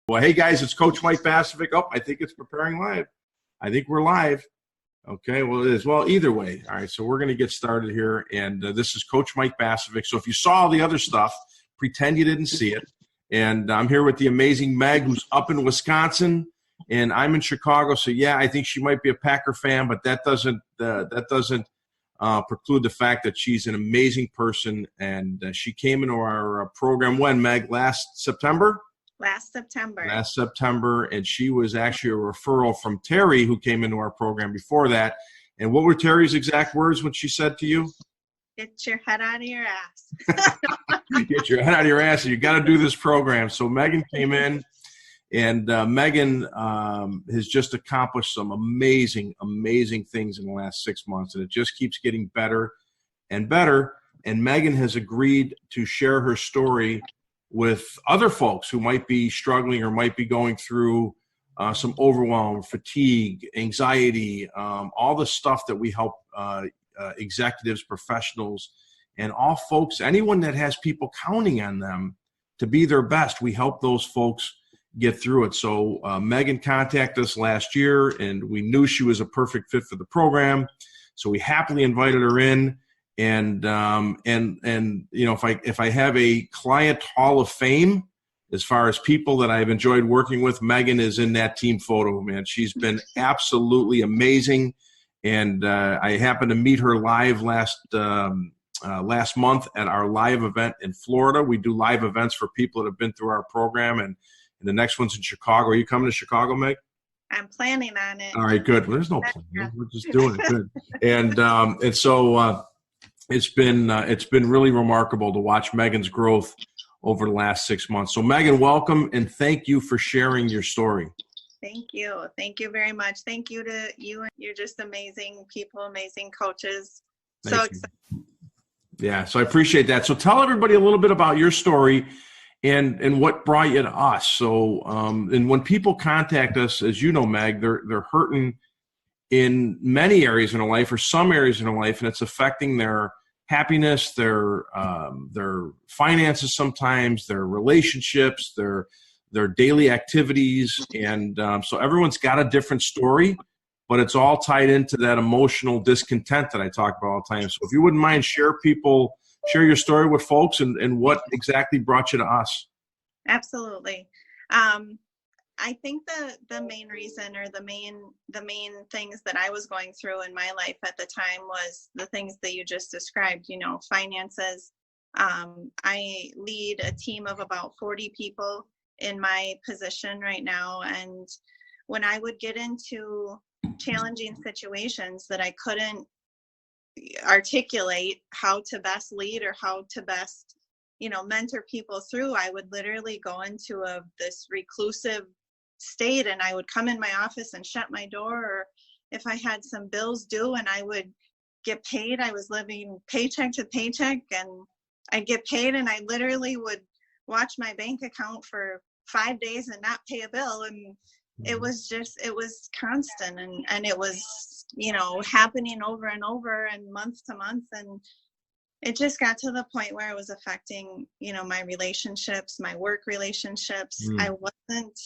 Well, hey guys, it's Coach Mike Basevic. Oh, I think it's preparing live. I think we're live. Okay, well, it is. Well, either way. All right, so we're going to get started here. And this is Coach Mike Basevic. So if you saw all the other stuff, pretend you didn't see it. And I'm here with the amazing Meg, who's up in Wisconsin, and I'm in Chicago. So yeah, I think she might be a Packer fan, but that doesn't preclude the fact that she's an amazing person. And she came into our program when, Meg? Last September, and she was actually a referral from Terry, who came into our program before that. And what were Terry's exact words when she said to you? Get your head out of your ass. Get your head out of your ass. You got to do this program. So Megan came in, and Megan has just accomplished some amazing, amazing things in the last 6 months, and it just keeps getting better and better. And Megan has agreed to share her story with other folks who might be struggling or might be going through some overwhelm, fatigue, anxiety, all the stuff that we help executives, professionals, and all folks, anyone that has people counting on them to be their best. We help those folks get through it. So Megan contacted us last year, and we knew she was a perfect fit for the program. So we happily invited her in. And you know, if I have a client hall of fame, as far as people that I've enjoyed working with, Megan is in that team photo, man. She's been absolutely amazing. And I happened to meet her live last month at our live event in Florida. We do live events for people that have been through our program, and the next one's in Chicago. Are you coming to Chicago, Meg? I'm planning on it. All right, good. Well, there's no plan. We're just doing it. Good. And so it's been really remarkable to watch Megan's growth over the last 6 months. So Megan, welcome, and thank you for sharing your story. Thank you. Thank you very much. Thank you to you. You're just amazing people, amazing coaches. So excited. Yeah, so I appreciate that. So tell everybody a little bit about your story and what brought you to us. So and when people contact us, as you know, Meg, they're hurting in many areas in their life or some areas in their life, and it's affecting their happiness, their finances sometimes, their relationships, their daily activities. And so everyone's got a different story, but it's all tied into that emotional discontent that I talk about all the time. So if you wouldn't mind, share your story with folks and what exactly brought you to us. Absolutely. I think the main reason, or the main things that I was going through in my life at the time was the things that you just described, you know, finances. I lead a team of about 40 people in my position right now. And when I would get into challenging situations that I couldn't articulate how to best lead or how to best, you know, mentor people through, I would literally go into this reclusive state, and I would come in my office and shut my door. Or if I had some bills due and I would get paid, I was living paycheck to paycheck, and I'd get paid and I literally would watch my bank account for 5 days and not pay a bill. And it was constant, and it was, you know, happening over and over and month to month. And it just got to the point where it was affecting, you know, my relationships, my work relationships. I wasn't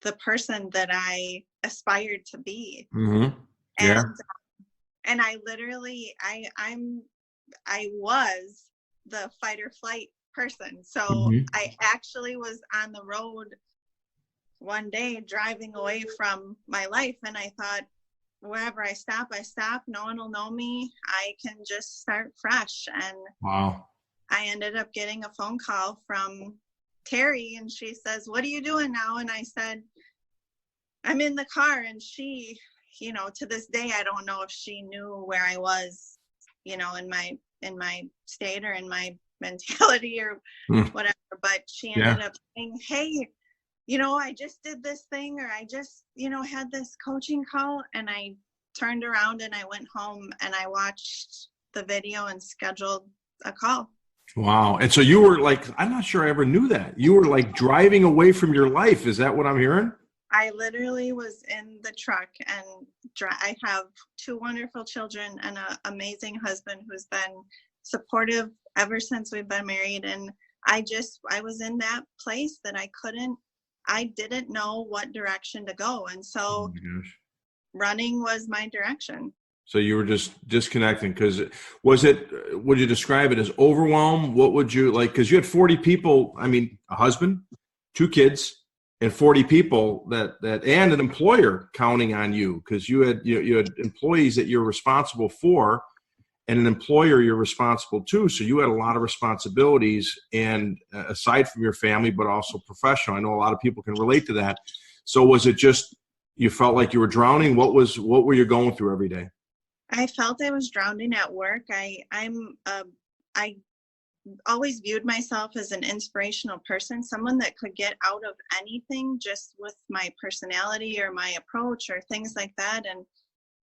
the person that I aspired to be. Mm-hmm. Yeah. And I literally, I was the fight or flight person. So I actually was on the road one day driving away from my life, and I thought, wherever I stop. No one will know me. I can just start fresh. And wow. I ended up getting a phone call from Terry, and she says, "What are you doing now?" And I said, "I'm in the car." And she, you know, to this day, I don't know if she knew where I was, you know, in my state or in my mentality or whatever, but she ended up saying, "Hey, you know, I just did this thing, or I just, you know, had this coaching call." And I turned around and I went home and I watched the video and scheduled a call. Wow. And so you were like, I'm not sure I ever knew that. You were like driving away from your life. Is that what I'm hearing? I literally was in the truck, and I have 2 wonderful children and an amazing husband who's been supportive ever since we've been married. And I was in that place that I I didn't know what direction to go. And Oh so my gosh. running was my direction. So you were just disconnecting because would you describe it as overwhelm? What would you like? Because you had 40 people, I mean, a husband, 2 kids, and 40 people and an employer counting on you because you had employees that you're responsible for and an employer you're responsible to. So you had a lot of responsibilities and aside from your family, but also professional. I know a lot of people can relate to that. So was it just, you felt like you were drowning? What were you going through every day? I felt I was drowning at work. I always viewed myself as an inspirational person, someone that could get out of anything just with my personality or my approach or things like that. And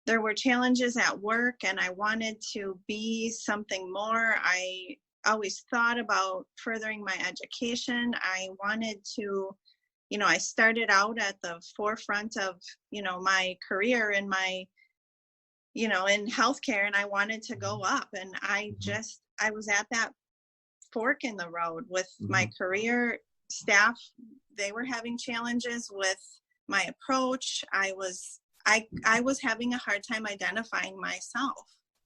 there were challenges at work and I wanted to be something more. I always thought about furthering my education. I wanted to, I started out at the forefront of, my career in in healthcare, and I wanted to go up. And I was at that fork in the road with my career. Staff, they were having challenges with my approach. I was having a hard time identifying myself.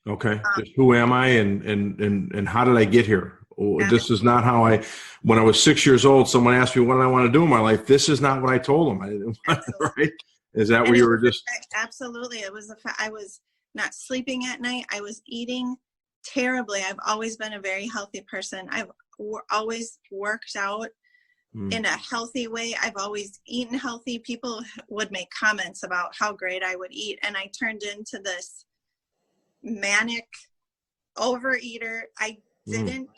Okay. Just who am I and how did I get here? This is not how when I was 6 years old, someone asked me what did I want to do in my life. This is not what I told them. I didn't want to, right? Is that where you were just? Absolutely. It was I was not sleeping at night. I was eating terribly. I've always been a very healthy person. I've always worked out in a healthy way. I've always eaten healthy. People would make comments about how great I would eat. And I turned into this manic overeater. I didn't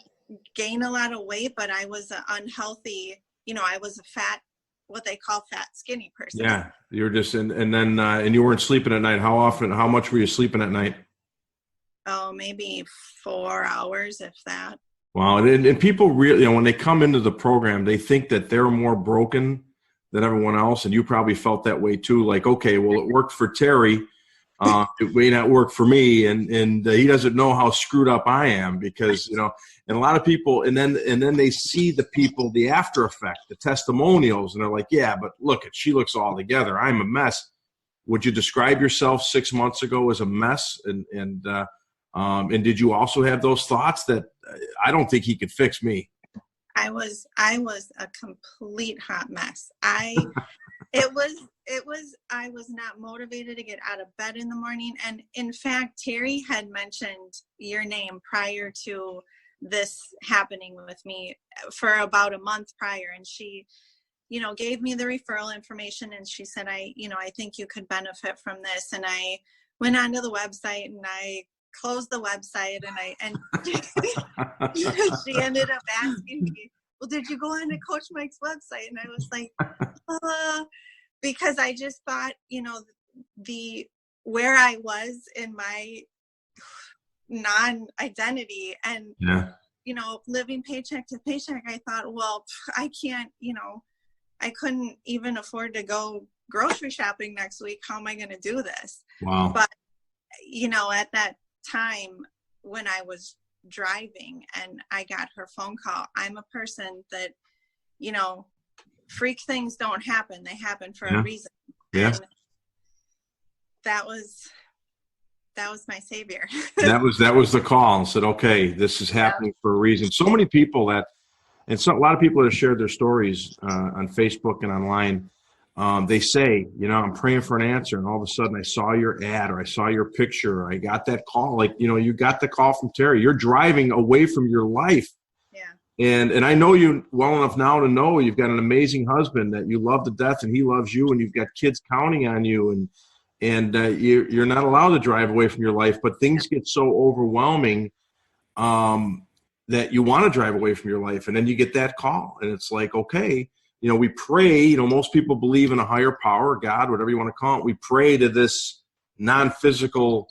gain a lot of weight, but I was an unhealthy, I was a fat, what they call fat, skinny person. Yeah. You were just, and then you weren't sleeping at night. How much were you sleeping at night? Oh, maybe 4 hours, if that. Wow. And people really, when they come into the program, they think that they're more broken than everyone else. And you probably felt that way too. Like, okay, well, it worked for Terry. It may not work for me. And he doesn't know how screwed up I am because, and a lot of people, and then they see the people, the after effect, the testimonials, and they're like, yeah, but look, she looks all together. I'm a mess. Would you describe yourself 6 months ago as a mess? And did you also have those thoughts that I don't think he could fix me? I was a complete hot mess. I was not motivated to get out of bed in the morning. And in fact, Terry had mentioned your name prior to this happening with me for about a month prior. And she, gave me the referral information and she said, I think you could benefit from this. And I went onto the website and I closed the website and she ended up asking me, well, did you go on to Coach Mike's website? And I was like, because I just thought, where I was in my non-identity and, living paycheck to paycheck, I thought, well, I can't, I couldn't even afford to go grocery shopping next week. How am I going to do this? Wow. But, at that time when I was driving and I got her phone call, I'm a person that, freak things don't happen. They happen for a reason. Yeah. And that was my savior. that was the call and said, okay, this is happening for a reason. So many people a lot of people that have shared their stories on Facebook and online, they say, I'm praying for an answer. And all of a sudden I saw your ad or I saw your picture. Or I got that call. Like, you got the call from Terry. You're driving away from your life. Yeah. And I know you well enough now to know you've got an amazing husband that you love to death and he loves you and you've got kids counting on you and you're not allowed to drive away from your life, but things get so overwhelming that you want to drive away from your life. And then you get that call and it's like, okay, we pray, most people believe in a higher power, God, whatever you want to call it. We pray to this non-physical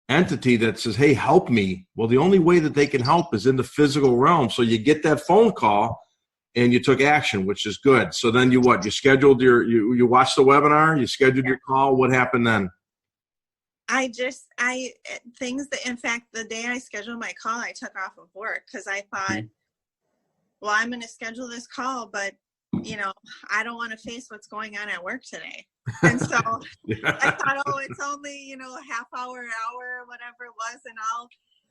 entity that says, hey, help me. Well, the only way that they can help is in the physical realm. So you get that phone call and you took action, which is good. So then you scheduled you watched the webinar, you scheduled your call. What happened then? In fact, the day I scheduled my call, I took off of work because I thought, well, I'm going to schedule this call, but I don't want to face what's going on at work today. And so I thought, oh, it's only, a half hour, whatever it was.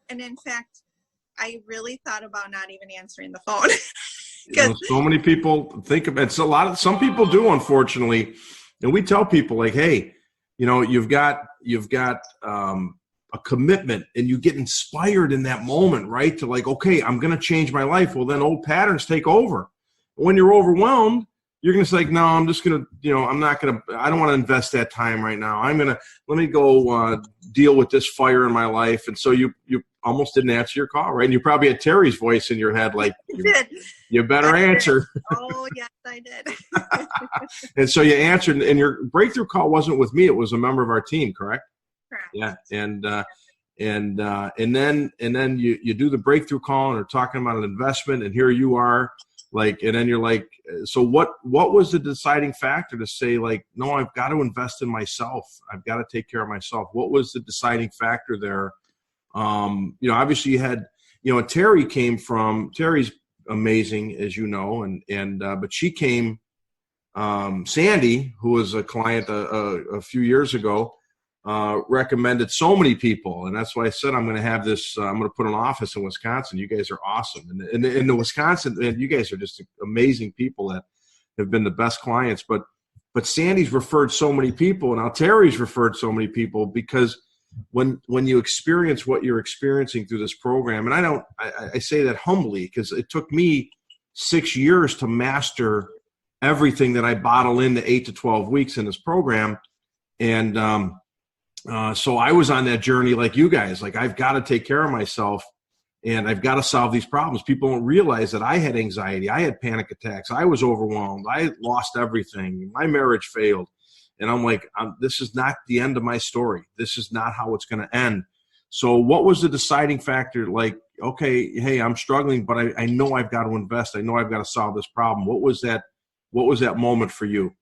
And in fact, I really thought about not even answering the phone. So many people think of it. Some people do, unfortunately. And we tell people like, hey, you've got a commitment, and you get inspired in that moment, right? To like, okay, I'm going to change my life. Well, then old patterns take over. When you're overwhelmed, you're going to say, no, I'm just going to, I don't want to invest that time right now. Let me go deal with this fire in my life. And so you almost didn't answer your call, right? And you probably had Terry's voice in your head, like, you better answer. Oh, yes, I did. And so you answered, and your breakthrough call wasn't with me. It was a member of our team, correct? Correct. Yeah. And then you do the breakthrough call, and they're talking about an investment, and here you are. Like, and then you're like, so what was the deciding factor to say, like, no, I've got to invest in myself. I've got to take care of myself. What was the deciding factor there? Obviously you had, Terry's amazing, as you know, but she came, Sandy, who was a client a few years ago, recommended so many people. And that's why I said, I'm going to have this, I'm going to put an office in Wisconsin. You guys are awesome. And in the Wisconsin, and you guys are just amazing people that have been the best clients. But Sandy's referred so many people, and now Terry's referred so many people, because when you experience what you're experiencing through this program, and I say that humbly, because it took me 6 years to master everything that I bottle into 8 to 12 weeks in this program. And, so I was on that journey like you guys. Like, I've got to take care of myself, and I've got to solve these problems. People don't realize that I had anxiety. I had panic attacks. I was overwhelmed. I lost everything. My marriage failed. And I'm like, this is not the end of my story. This is not how it's going to end. So what was the deciding factor? Like, okay, hey, I'm struggling, but I know I've got to invest. I know I've got to solve this problem. What was that moment for you?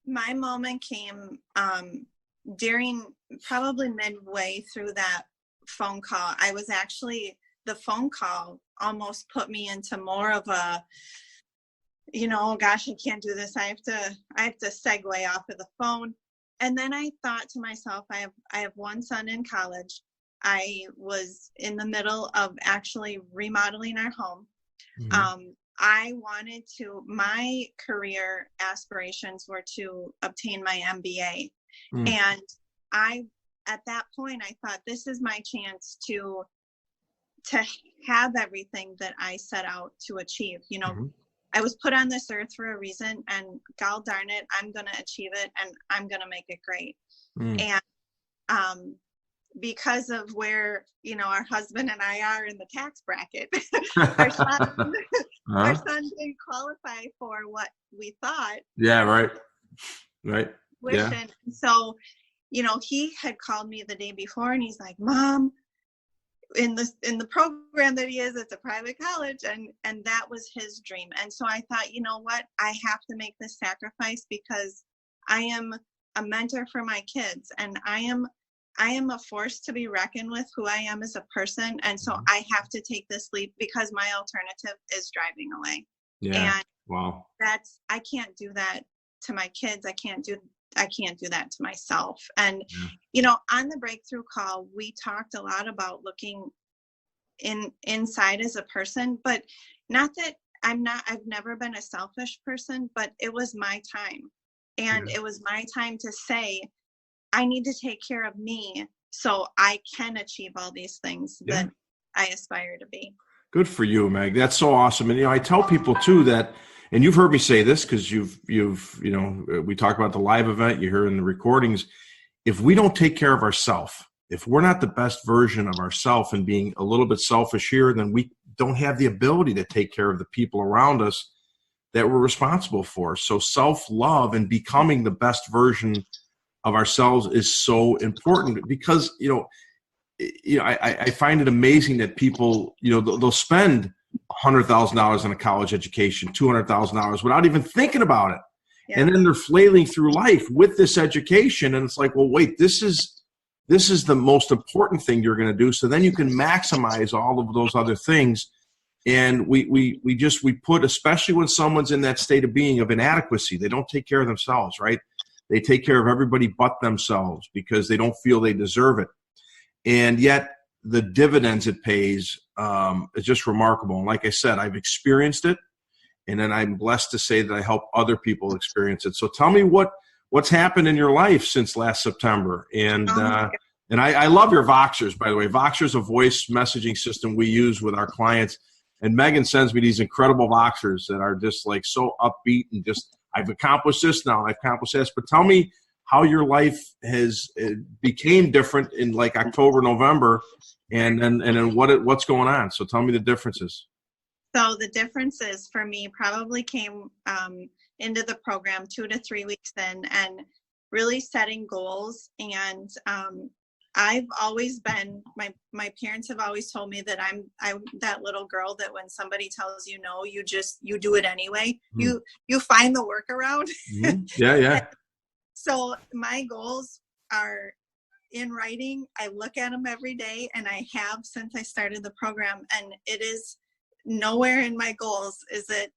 My moment came during probably midway through that phone call. The phone call almost put me into more of a, oh gosh, I can't do this. I have to segue off of the phone. And then I thought to myself, I have one son in college. I was in the middle of actually remodeling our home. Mm-hmm. My career aspirations were to obtain my MBA. Mm. And at that point, I thought, this is my chance to have everything that I set out to achieve. Mm-hmm. I was put on this earth for a reason, and God darn it, I'm going to achieve it, and I'm going to make it great. Mm. And because of where, our husband and I are in the tax bracket, our son didn't qualify for what we thought. Yeah, right. Yeah. So, he had called me the day before, and he's like, Mom, in the program that he is, it's a private college, and that was his dream. And so I thought, you know what, I have to make this sacrifice, because I am a mentor for my kids, and I am a force to be reckoned with, who I am as a person. And so I have to take this leap, because my alternative is driving away. Yeah. And wow. I can't do that to my kids. I can't do that to myself. And, on the breakthrough call, we talked a lot about looking inside as a person, but not that I've never been a selfish person, but it was my time. And It was my time to say, I need to take care of me so I can achieve all these things that I aspire to be. Good for you, Meg. That's so awesome. And, I tell people too that, and you've heard me say this, because we talk about the live event, you hear in the recordings, if we don't take care of ourselves, if we're not the best version of ourselves and being a little bit selfish here, then we don't have the ability to take care of the people around us that we're responsible for. So self-love and becoming the best version of ourselves is so important, because, I find it amazing that people, they'll spend $100,000 on a college education, $200,000 without even thinking about it. Yeah. And then they're flailing through life with this education. And it's like, well, wait, this is the most important thing you're going to do. So then you can maximize all of those other things. And we put, especially when someone's in that state of being of inadequacy, they don't take care of themselves, right? They take care of everybody but themselves because they don't feel they deserve it. And yet the dividends it pays is just remarkable. And like I said, I've experienced it, and then I'm blessed to say that I help other people experience it. So tell me what's happened in your life since last September. And I love your Voxers, by the way. Voxer's a voice messaging system we use with our clients. And Megan sends me these incredible Voxers that are just like so upbeat and just, I've accomplished this now, I've accomplished this. But tell me how your life became different in like October, November, and then what's going on. So tell me the differences. So the differences for me probably came into the program 2 to 3 weeks in, and really setting goals. And I've always been, my parents have always told me that I'm that little girl that when somebody tells you no, you do it anyway. Mm. You find the workaround. Mm-hmm. Yeah. So my goals are in writing. I look at them every day, and I have since I started the program. And it is nowhere in my goals is it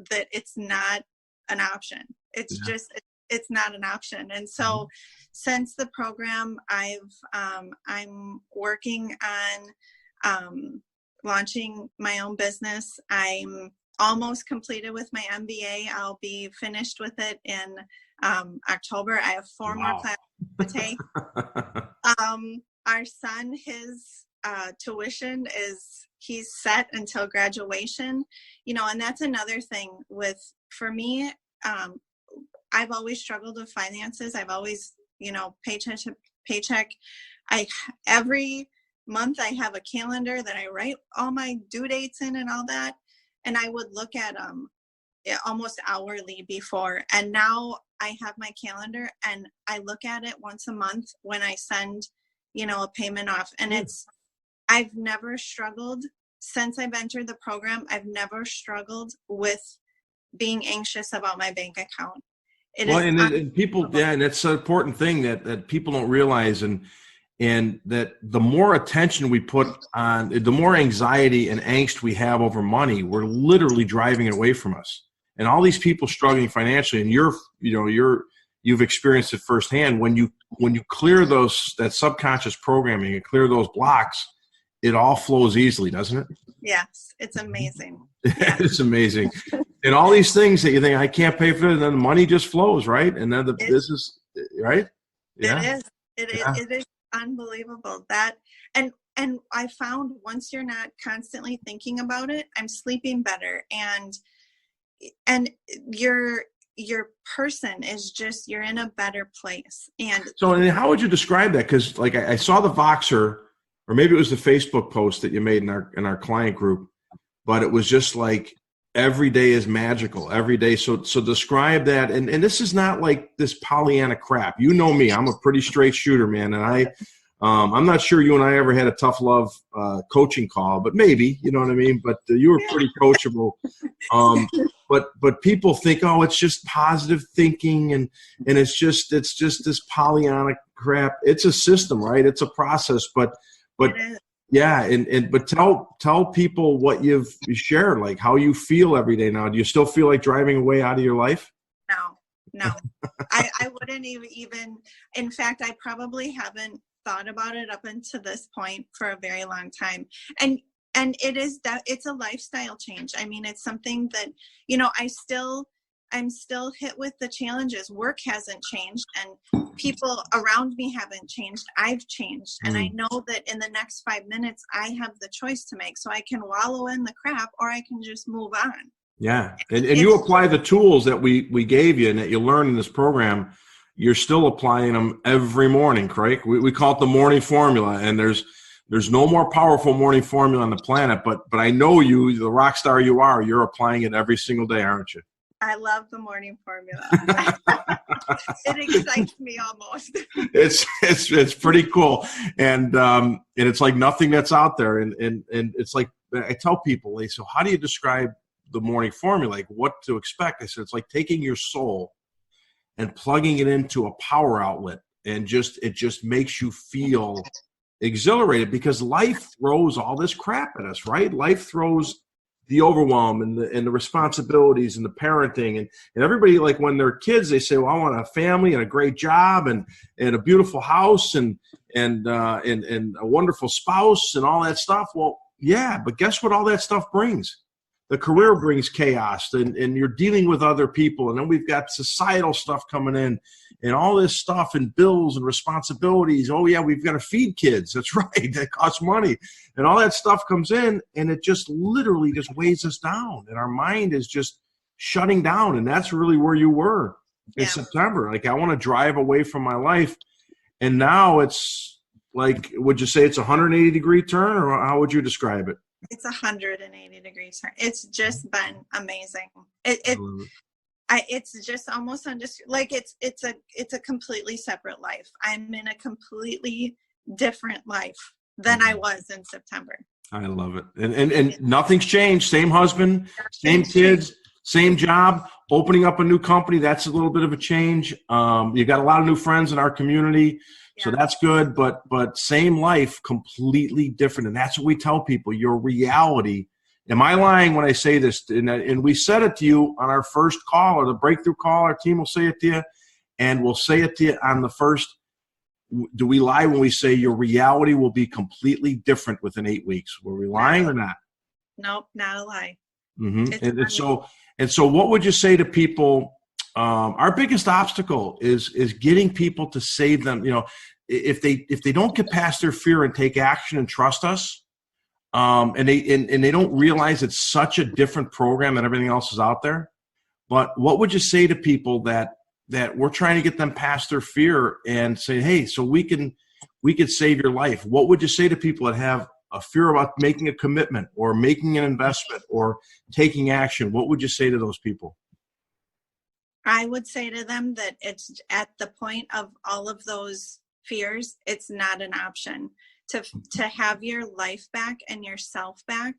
that it's not an option. It's just, it's not an option. And so since the program, I'm working on launching my own business. I'm almost completed with my MBA. I'll be finished with it in October. I have 4 more classes to take. Our son, his tuition he's set until graduation, and that's another thing for me. I've always struggled with finances. I've always, paycheck to paycheck. Every month I have a calendar that I write all my due dates in and all that. And I would look at almost hourly before. And now I have my calendar and I look at it once a month when I send, a payment off. And I've never struggled since I've entered the program. I've never struggled with being anxious about my bank account. And people, and it's an important thing that people don't realize, and that the more attention we put on, the more anxiety and angst we have over money, we're literally driving it away from us. And all these people struggling financially, and you've experienced it firsthand. When you clear that subconscious programming and clear those blocks, it all flows easily, doesn't it? Yes, it's amazing. Yeah. It's amazing. And all these things that you think, I can't pay for it, and then the money just flows, right? And then the business, right? Yeah. It is unbelievable. That, and I found once you're not constantly thinking about it, I'm sleeping better. And your person is just, you're in a better place. And so, and how would you describe that? Because like I saw the Voxer, or maybe it was the Facebook post that you made in our client group, but it was just like, every day is magical every day. So describe that. And this is not like this Pollyanna crap. You know me, I'm a pretty straight shooter, man. And I'm not sure you and I ever had a tough love coaching call, but maybe, you know what I mean? But you were pretty coachable. But people think, oh, it's just positive thinking. And it's just this Pollyanna crap. It's a system, right? It's a process, but yeah, but tell people what you've shared, like how you feel every day now. Do you still feel like driving away out of your life? No. I wouldn't even. In fact, I probably haven't thought about it up until this point for a very long time. And it's a lifestyle change. I mean, it's something that I'm still hit with the challenges. Work hasn't changed, and people around me haven't changed. I've changed. And I know that in the next 5 minutes, I have the choice to make. So I can wallow in the crap, or I can just move on. Yeah. And you apply the tools that we gave you and that you learn in this program. You're still applying them every morning, correct? We call it the morning formula. And there's no more powerful morning formula on the planet. But I know you, the rock star you are, you're applying it every single day, aren't you? I love the morning formula. It excites me almost. It's pretty cool, and it's like nothing that's out there, and it's like I tell people, so how do you describe the morning formula? Like what to expect? I said it's like taking your soul and plugging it into a power outlet, and it just makes you feel exhilarated because life throws all this crap at us, right? Life throws the overwhelm and the responsibilities and the parenting and everybody, like when they're kids, they say, well, I want a family and a great job and a beautiful house and a wonderful spouse and all that stuff. Well, yeah, but guess what all that stuff brings? The career brings chaos and you're dealing with other people. And then we've got societal stuff coming in and all this stuff and bills and responsibilities. Oh yeah, we've got to feed kids. That's right. That costs money. And all that stuff comes in and it just literally just weighs us down. And our mind is just shutting down. And that's really where you were in September. Like, I want to drive away from my life. And now it's like, would you say it's a 180-degree turn, or how would you describe it? It's 180-degree turn. It's just been amazing. It's just almost like it's a completely separate life. I'm in a completely different life than I was in September. I love it. And nothing's changed. Same husband, same kids, same job, opening up a new company. That's a little bit of a change. You've got a lot of new friends in our community. So that's good, but same life, completely different. And that's what we tell people, your reality. Am I lying when I say this? And we said it to you on our first call, or the breakthrough call. Our team will say it to you, and we'll say it to you on the first. Do we lie when we say your reality will be completely different within 8 weeks? Were we lying or not? Nope, not a lie. Mm-hmm. And so what would you say to people? Our biggest obstacle is getting people to save them. You know, if they don't get past their fear and take action and trust us, and they don't realize it's such a different program than everything else is out there. But what would you say to people that we're trying to get them past their fear and say, hey, so we could save your life? What would you say to people that have a fear about making a commitment or making an investment or taking action? What would you say to those people? I would say to them that it's at the point of all of those fears, it's not an option. To have your life back and yourself back,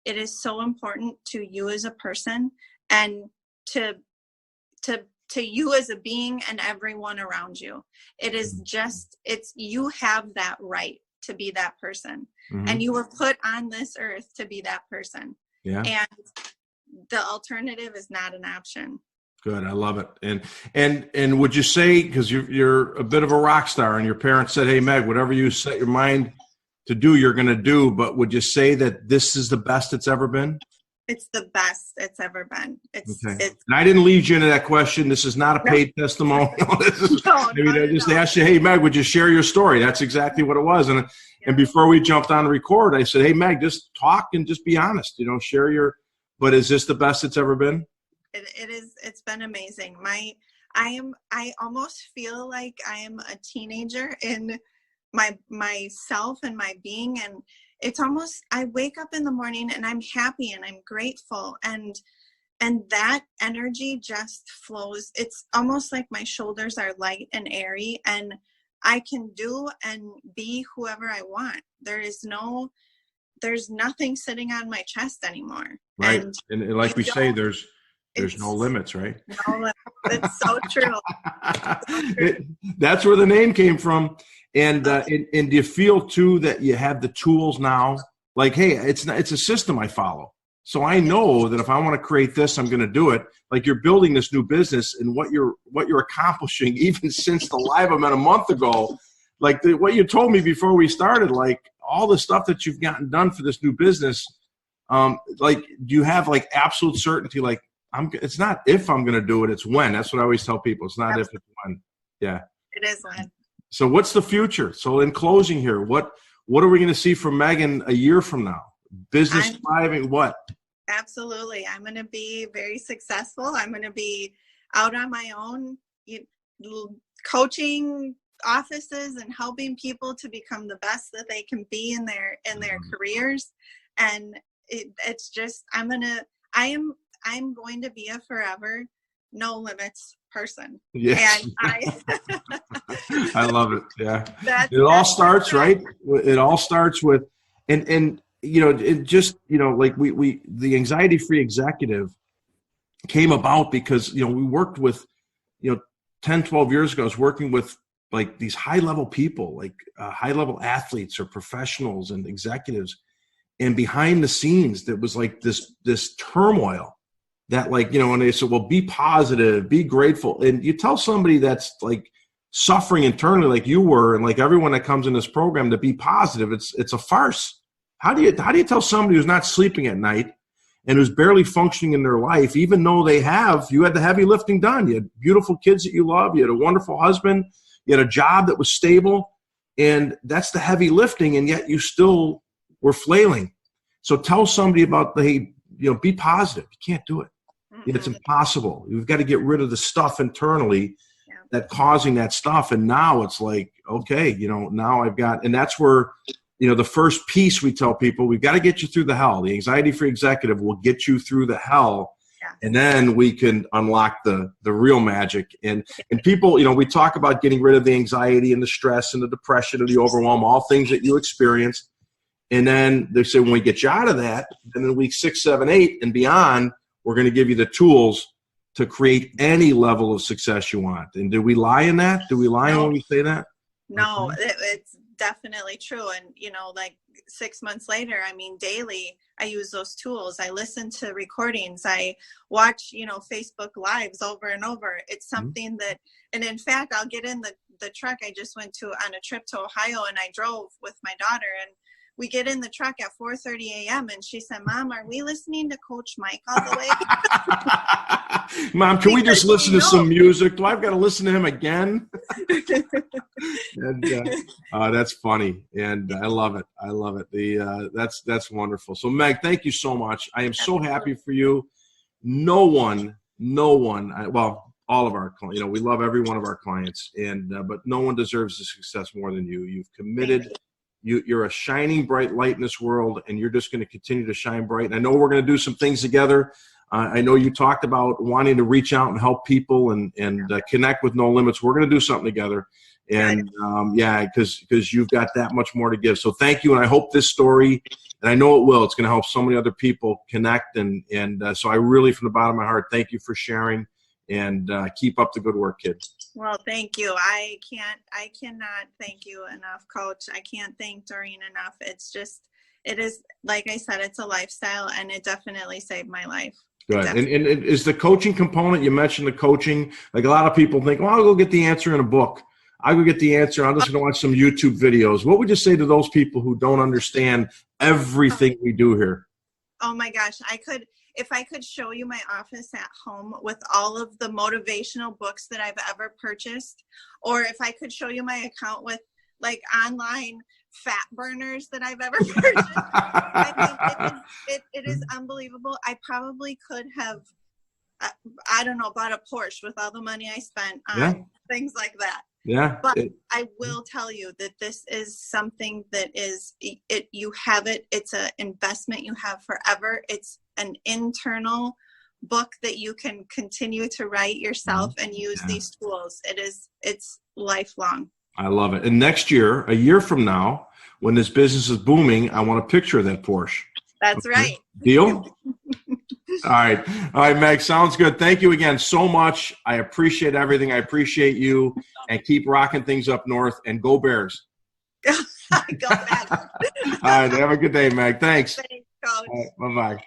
it is so important to you as a person and to you as a being and everyone around you. It is just, you have that right to be that person. Mm-hmm. And you were put on this earth to be that person. Yeah. And the alternative is not an option. Good. I love it. And would you say, because you're a bit of a rock star and your parents said, hey, Meg, whatever you set your mind to do, you're going to do. But would you say that this is the best it's ever been? It's the best it's ever been. And I didn't lead you into that question. This is not a paid testimonial. I just asked you, hey, Meg, would you share your story? That's exactly what it was. And before we jumped on record, I said, hey, Meg, just talk and just be honest. You know, share your. But is this the best it's ever been? It is. It's been amazing. I almost feel like I am a teenager in myself and my being. And it's almost, I wake up in the morning and I'm happy and I'm grateful. And that energy just flows. It's almost like my shoulders are light and airy and I can do and be whoever I want. There's nothing sitting on my chest anymore. Right. And like we say, there's no limits, right? No limits. It's so true. That's where the name came from. And do you feel too that you have the tools now? Like, hey, it's a system I follow. So I know that if I want to create this, I'm going to do it. Like you're building this new business and what you're accomplishing, even since the live event a month ago, like what you told me before we started, like all the stuff that you've gotten done for this new business. Like, do you have like absolute certainty? Like, it's not if I'm going to do it, it's when. That's what I always tell people. It's not if, it's when. Yeah. It is when. So what's the future? So in closing here, what are we going to see from Megan a year from now? Business thriving, what? Absolutely. I'm going to be very successful. I'm going to be out on my own, coaching offices and helping people to become the best that they can be in their careers. And it's just, I'm going to be a forever no limits person. Yes. And I love it. Yeah. It all starts, right? It all starts with, and it just, like we the anxiety-free executive came about because, we worked with, 10, 12 years ago, I was working with like these high-level people, like high-level athletes or professionals and executives. And behind the scenes, there was like this turmoil that, like, you know, and they said, well, be positive, be grateful. And you tell somebody that's like suffering internally like you were, and like everyone that comes in this program, to be positive, it's a farce. How do you tell somebody who's not sleeping at night and who's barely functioning in their life, even though you had the heavy lifting done, you had beautiful kids that you love, you had a wonderful husband, you had a job that was stable, and that's the heavy lifting, and yet you still were flailing. So tell somebody about be positive. You can't do it. Mm-hmm. It's impossible. You've got to get rid of the stuff internally that causing that stuff. And now it's like, okay, now I've got, and that's where, the first piece we tell people, we've got to get you through the hell. The anxiety-free executive will get you through the hell. Yeah. And then we can unlock the real magic. And people, we talk about getting rid of the anxiety and the stress and the depression and the overwhelm, all things that you experience. And then they say, when we get you out of that, then in week 6, 7, 8 and beyond, we're going to give you the tools to create any level of success you want. And do we lie in that? Do we lie when we say that? No, it's definitely true. And, like 6 months later, daily, I use those tools. I listen to recordings. I watch, Facebook Lives over and over. It's something that, and in fact, I'll get in the truck. I just went on a trip to Ohio, and I drove with my daughter, and we get in the truck at 4:30 a.m. and she said, "Mom, are we listening to Coach Mike all the way?" Mom, can we just listen to some music? Do I've got to listen to him again? And that's funny, and I love it. I love it. That's wonderful. So, Meg, thank you so much. I am so happy for you. No one. Well, all of our clients. We love every one of our clients, and but no one deserves the success more than you. You've committed. You're a shining bright light in this world, and you're just going to continue to shine bright. And I know we're going to do some things together. I know you talked about wanting to reach out and help people and connect with No Limits. We're going to do something together. And because you've got that much more to give. So thank you. And I hope this story, and I know it will, it's going to help so many other people connect. And so I really, from the bottom of my heart, thank you for sharing, and keep up the good work, kid. Well, thank you. I cannot thank you enough, Coach. I can't thank Doreen enough. It is, like I said, it's a lifestyle, and it definitely saved my life. Good. And is the coaching component, you mentioned the coaching, like a lot of people think, well, I'll go get the answer in a book. I'll go get the answer. I'm just going to watch some YouTube videos. What would you say to those people who don't understand everything we do here? Oh my gosh. If I could show you my office at home with all of the motivational books that I've ever purchased, or if I could show you my account with like online fat burners that I've ever purchased, it is unbelievable. I probably could have, bought a Porsche with all the money I spent on things like that. Yeah. But I will tell you that this is something that you have it. It's an investment you have forever. It's an internal book that you can continue to write yourself and use these tools. It's lifelong. I love it. And next year, a year from now, when this business is booming, I want a picture of that Porsche. That's right. Deal? All right, Meg, sounds good. Thank you again so much. I appreciate everything. I appreciate you, and keep rocking things up north, and go Bears. Go Bears. All right, have a good day, Meg. Thanks. Thanks, Coach. All right, bye-bye.